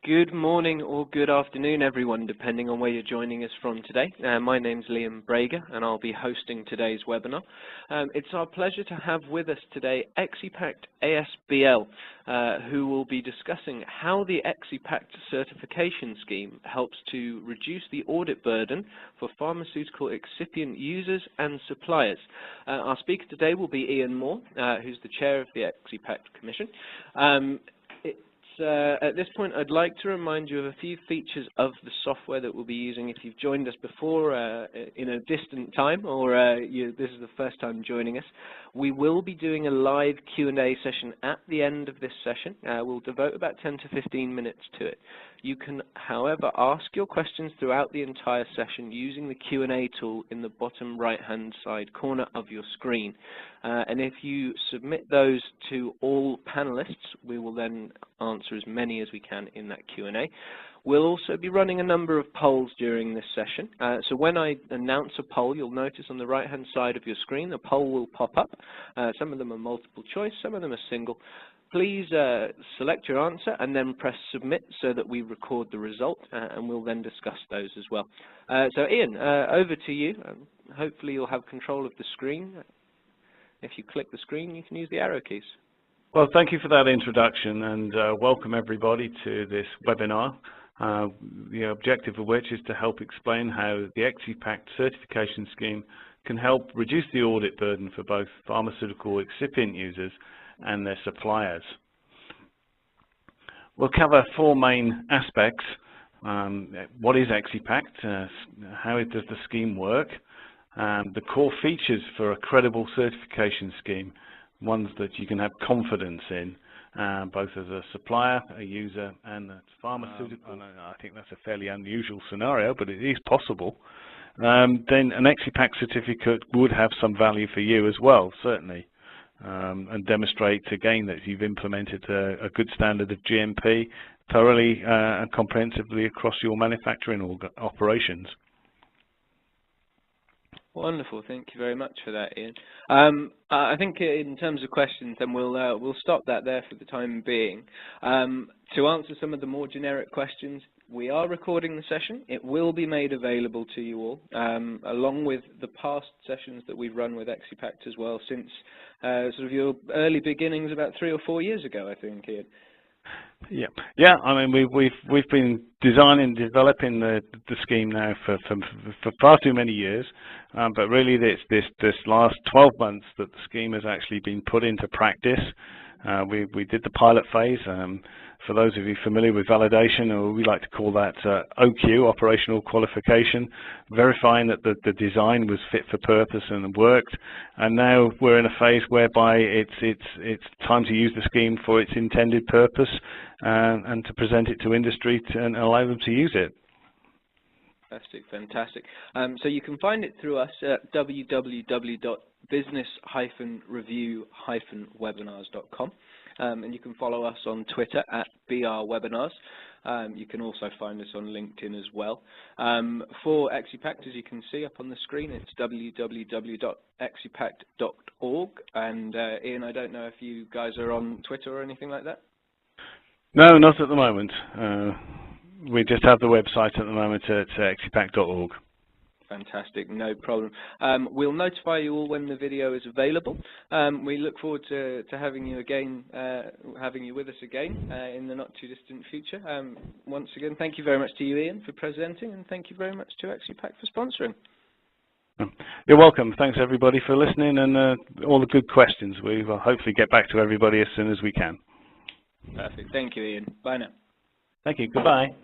Good morning or good afternoon, everyone, depending on where you're joining us from today. My name's Liam Brager, and I'll be hosting today's webinar. It's our pleasure to have with us today EXCiPACT ASBL, who will be discussing how the EXCiPACT certification scheme helps to reduce the audit burden for pharmaceutical excipient users and suppliers. Our speaker today will be Ian Moore, who's the chair of the EXCiPACT Commission. At this point, I'd like to remind you of a few features of the software that we'll be using if you've joined us before in a distant time, or this is the first time joining us. We will be doing a live Q&A session at the end of this session. We'll devote about 10 to 15 minutes to it. You can, however, ask your questions throughout the entire session using the Q&A tool in the bottom right-hand side corner of your screen. And if you submit those to all panelists, we will then answer as many as we can in that Q&A. We'll also be running a number of polls during this session. So when I announce a poll, you'll notice on the right-hand side of your screen, a poll will pop up. Some of them are multiple choice, some of them are single. Please select your answer and then press submit so that we record the result, and we'll then discuss those as well. So Ian, over to you. Hopefully you'll have control of the screen. If you click the screen, you can use the arrow keys. Well, thank you for that introduction, and welcome everybody to this webinar, the objective of which is to help explain how the EXCiPACT certification scheme can help reduce the audit burden for both pharmaceutical excipient users and their suppliers. We'll cover four main aspects. What is EXCiPACT? How does the scheme work? The core features for a credible certification scheme, ones that you can have confidence in, both as a supplier, a user, and a pharmaceutical. I think that's a fairly unusual scenario, but it is possible. Then an EXCiPACT certificate would have some value for you as well, certainly, and demonstrate again that you've implemented a good standard of GMP thoroughly and comprehensively across your manufacturing operations. Wonderful. Thank you very much for that, Ian. I think in terms of questions, then we'll stop that there for the time being. To answer some of the more generic questions, we are recording the session. It will be made available to you all, along with the past sessions that we've run with EXCiPACT as well, since sort of your early beginnings about 3 or 4 years ago, I think, Ian. Yeah. I mean, we've been designing, developing the scheme now for far too many years, but really this last 12 months that the scheme has actually been put into practice. We did the pilot phase. For those of you familiar with validation, or we like to call that OQ, operational qualification, verifying that the design was fit for purpose and worked. And now we're in a phase whereby it's time to use the scheme for its intended purpose and to present it to industry and allow them to use it. Fantastic. So you can find it through us at www.business-review-webinars.com. And you can follow us on Twitter at BRWebinars. You can also find us on LinkedIn as well. For EXCiPACT, as you can see up on the screen, it's www.exccipact.org. And Ian, I don't know if you guys are on Twitter or anything like that? No, not at the moment. We just have the website at the moment at exccipact.org. Fantastic, no problem. We'll notify you all when the video is available. We look forward to having you again, having you with us again in the not too distant future. Once again, thank you very much to you, Ian, for presenting, and thank you very much to EXCiPACT for sponsoring. You're welcome. Thanks everybody for listening and all the good questions. We will hopefully get back to everybody as soon as we can. Perfect. Thank you, Ian. Bye now. Thank you. Goodbye.